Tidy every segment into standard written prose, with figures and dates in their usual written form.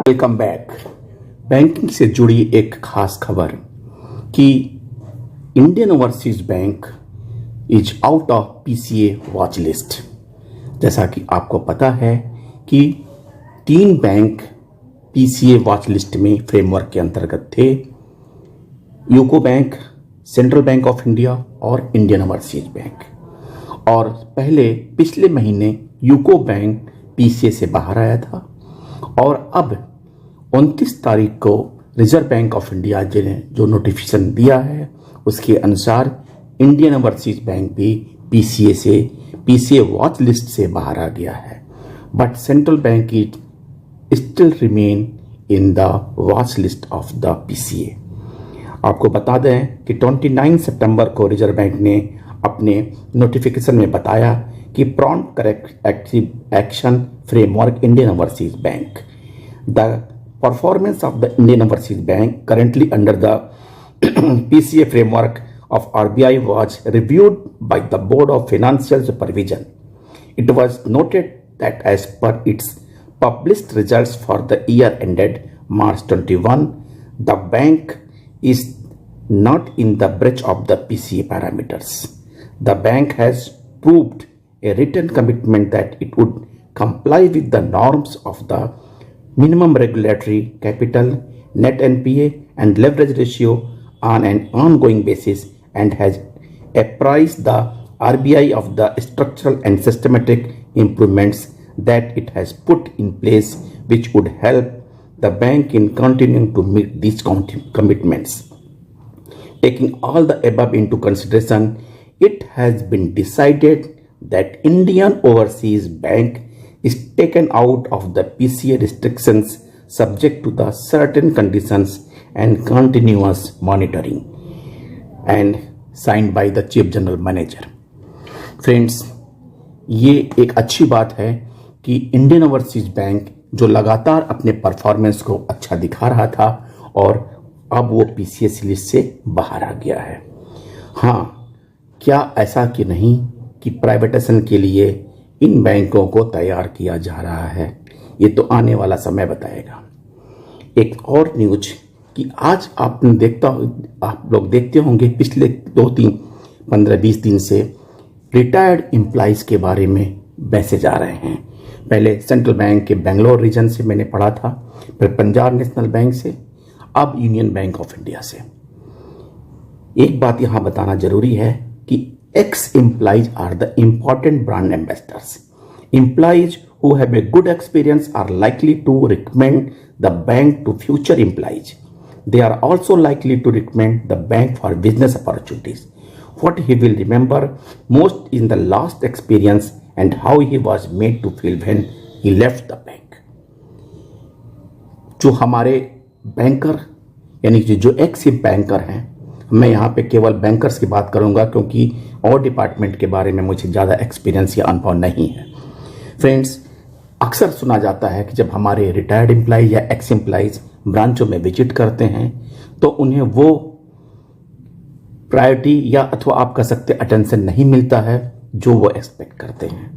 Welcome back. Banking से जुड़ी एक खास खबर कि Indian overseas bank is out of PCA watch list. जैसा कि आपको पता है कि 3 बैंक पीसीए वॉच लिस्ट में फ्रेमवर्क के अंतर्गत थे, UCO bank, central bank of India और इंडियन ओवरसीज बैंक। और पिछले महीने यूको बैंक पीसीए से बाहर आया था और अब 29 तारीख को रिजर्व बैंक ऑफ इंडिया ने जो नोटिफिकेशन दिया है उसके अनुसार इंडियन ओवरसीज बैंक भी पीसीए वॉच लिस्ट से बाहर आ गया है। But central bank is still remain in the watch list of the PCA. आपको बता दें कि 29 सितंबर को रिजर्व बैंक ने अपने नोटिफिकेशन में बताया कि prompt corrective action framework Indian overseas bank, the performance of the Indian Overseas Bank currently under the PCA framework of RBI was reviewed by the Board of Financial Supervision. It was noted that as per its published results for the year ended March 21, the bank is not in the breach of the PCA parameters. The bank has proved a written commitment that it would comply with the norms of the minimum regulatory capital, net NPA and leverage ratio on an ongoing basis and has apprised the RBI of the structural and systematic improvements that it has put in place which would help the bank in continuing to meet these commitments. Taking all the above into consideration, it has been decided that Indian Overseas Bank is taken out of the PCA restrictions subject to the certain conditions and continuous monitoring, and signed by the Chief General Manager. Friends, ये एक अच्छी बात है कि Indian overseas bank जो लगातार अपने performance को अच्छा दिखा रहा था और अब वो पीसीए लिस्ट से बाहर आ गया है। हाँ, क्या ऐसा कि नहीं कि प्राइवेटाइजेशन के लिए इन बैंकों को तैयार किया जा रहा है, ये तो आने वाला समय बताएगा। एक और न्यूज कि आज आप लोग देखते होंगे पिछले 15-20 दिन से रिटायर्ड एम्प्लॉइज के बारे में मैसेज आ रहे हैं। पहले सेंट्रल बैंक के बेंगलोर रीजन से मैंने पढ़ा था, फिर पंजाब नेशनल बैंक से, अब यूनियन बैंक ऑफ इंडिया से। एक बात यहां बताना जरूरी है कि ex-employees are the important brand ambassadors. Employees who have a good experience are likely to recommend the bank to future employees. They are also likely to recommend the bank for business opportunities. What he will remember most is the last experience and how he was made to feel when he left the bank. जो हमारे banker यानी कि जो x banker हैं, मैं यहाँ पे केवल बैंकर्स की बात करूँगा क्योंकि और डिपार्टमेंट के बारे में मुझे ज़्यादा एक्सपीरियंस या अनुभव नहीं है। फ्रेंड्स, अक्सर सुना जाता है कि जब हमारे रिटायर्ड एम्प्लॉय या एक्स एम्प्लॉइज ब्रांचों में विजिट करते हैं तो उन्हें वो प्रायोरिटी या अथवा आप कह सकते अटेंशन नहीं मिलता है जो वो एक्सपेक्ट करते हैं।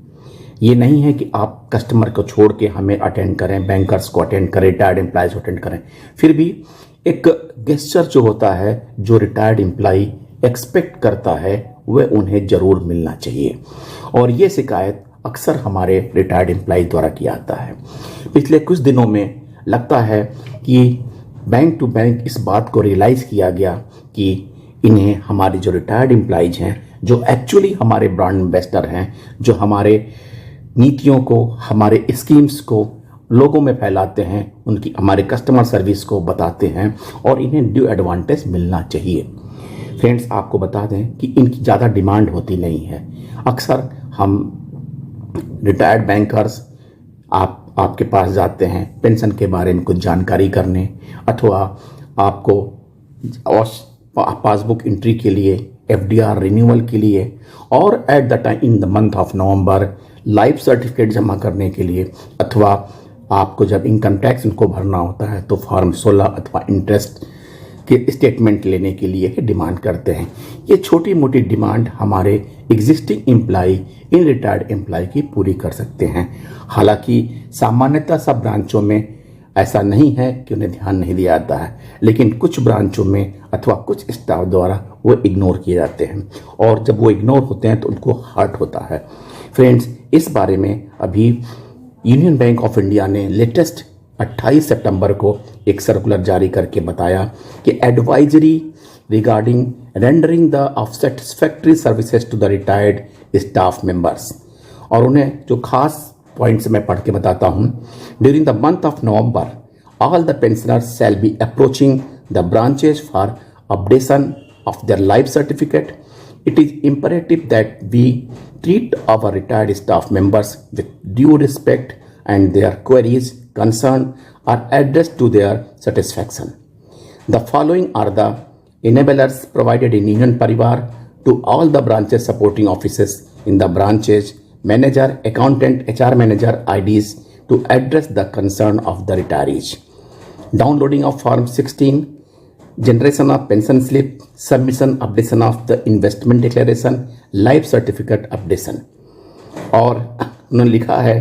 ये नहीं है कि आप कस्टमर को छोड़ के हमें अटेंड करें, बैंकर्स को अटेंड करें, रिटायर्ड एम्प्लॉयज़ को अटेंड करें, फिर भी एक गेस्चर जो होता है जो रिटायर्ड एम्प्लॉय एक्सपेक्ट करता है वह उन्हें जरूर मिलना चाहिए। और ये शिकायत अक्सर हमारे रिटायर्ड एम्प्लॉय द्वारा किया जाता है। पिछले कुछ दिनों में लगता है कि बैंक टू बैंक इस बात को रियलाइज़ किया गया कि इन्हें हमारे जो रिटायर्ड एम्प्लॉयज हैं, जो एक्चुअली हमारे ब्रांड एम्बेसडर हैं, जो हमारे नीतियों को, हमारे स्कीम्स को लोगों में फैलाते हैं, उनकी हमारे कस्टमर सर्विस को बताते हैं और इन्हें ड्यू एडवांटेज मिलना चाहिए। फ्रेंड्स, आपको बता दें कि इनकी ज़्यादा डिमांड होती नहीं है। अक्सर हम रिटायर्ड बैंकर्स आपके पास जाते हैं पेंशन के बारे में कुछ जानकारी करने अथवा आपको पासबुक एंट्री के लिए, एफडीआर रिन्यूअल के लिए और at the time in the month of November life certificate जमा करने के लिए, अथवा आपको जब इनकम टैक्स इनको भरना होता है तो फॉर्म 16 अथवा इंटरेस्ट के स्टेटमेंट लेने के लिए डिमांड करते हैं। ये छोटी मोटी डिमांड हमारे existing employee in retired employ की पूरी कर सकते हैं। हालांकि सामान्यतः सब ब्रांचों में ऐसा नहीं है कि उन्हें ध्यान नहीं दिया जाता है, लेकिन कुछ ब्रांचों में अथवा कुछ स्टाफ द्वारा वो इग्नोर किए जाते हैं, और जब वो इग्नोर होते हैं तो उनको हर्ट होता है। फ्रेंड्स, इस बारे में अभी यूनियन बैंक ऑफ इंडिया ने लेटेस्ट 28 सितंबर को एक सर्कुलर जारी करके बताया कि advisory regarding rendering the of satisfactory services to the retired staff members, और उन्हें जो खास पॉइंट्स मैं पढ़ के बताता हूँ। During the month of November all the pensioners shall be approaching the branches for updation of their life certificate. It is imperative that we treat our retired staff members with due respect and their queries, concern are addressed to their satisfaction. The following are the enablers provided in Union Parivar to all the branches supporting offices in the branches, manager, accountant, HR manager IDs to address the concern of the retirees. Downloading of Form 16, generation of pension slip, submission updation of the investment declaration, life certificate updation. और उन्होंने लिखा है,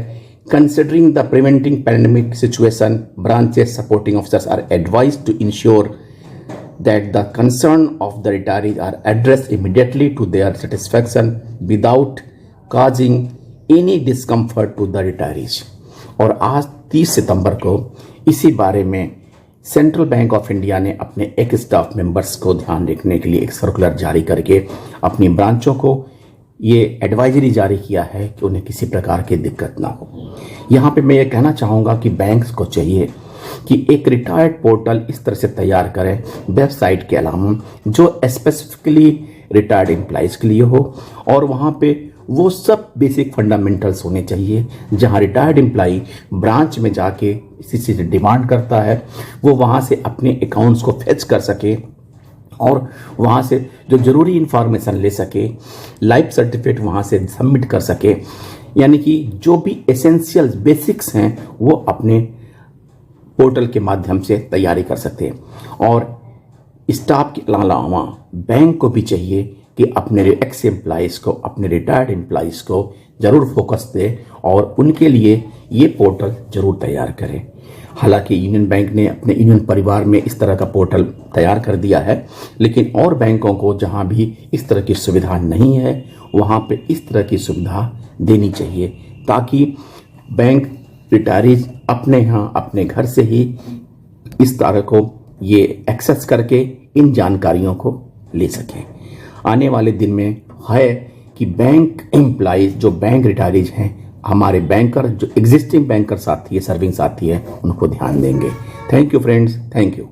considering the preventing pandemic situation, branches supporting officers are advised to ensure that the concern of the retirees are addressed immediately to their satisfaction without causing any discomfort to the retirees. और आज 30 सितंबर को इसी बारे में central bank of India ने अपने एक staff members को ध्यान रखने के लिए एक सर्कुलर जारी करके अपनी ब्रांचों को ये एडवाइजरी जारी किया है कि उन्हें किसी प्रकार की दिक्कत ना हो। यहाँ पे मैं ये कहना चाहूँगा कि बैंक्स को चाहिए कि एक रिटायर्ड पोर्टल इस तरह से तैयार करें वेबसाइट के अलावा जो स्पेसिफिकली रिटायर्ड एम्प्लॉइज़ के लिए हो, और वहाँ पे वो सब बेसिक फंडामेंटल्स होने चाहिए जहाँ रिटायर्ड एम्प्लॉई ब्रांच में जाके किसी से डिमांड करता है वो वहाँ से अपने अकाउंट्स को फेच कर सके और वहाँ से जो ज़रूरी इंफॉर्मेशन ले सके, लाइफ सर्टिफिकेट वहाँ से सबमिट कर सके, यानी कि जो भी एसेंशियल बेसिक्स हैं वो अपने पोर्टल के माध्यम से तैयारी कर सकते हैं। और स्टाफ के अलावा बैंक को भी चाहिए कि अपने एक्स एम्प्लॉइज़ को, अपने रिटायर्ड एम्प्लॉइज़ को ज़रूर फोकस दे और उनके लिए ये पोर्टल ज़रूर तैयार करें। हालांकि यूनियन बैंक ने अपने यूनियन परिवार में इस तरह का पोर्टल तैयार कर दिया है, लेकिन और बैंकों को जहां भी इस तरह की सुविधा नहीं है वहां पे इस तरह की सुविधा देनी चाहिए, ताकि बैंक रिटायरीज अपने यहाँ अपने घर से ही इस तरह को ये एक्सेस करके इन जानकारियों को ले सकें। आने वाले दिन में है कि बैंक एम्प्लॉइज जो बैंक रिटायरीज हैं, हमारे बैंकर जो एग्जिस्टिंग बैंकर साथी है, सर्विंग साथी है, उनको ध्यान देंगे। Thank you friends, thank you.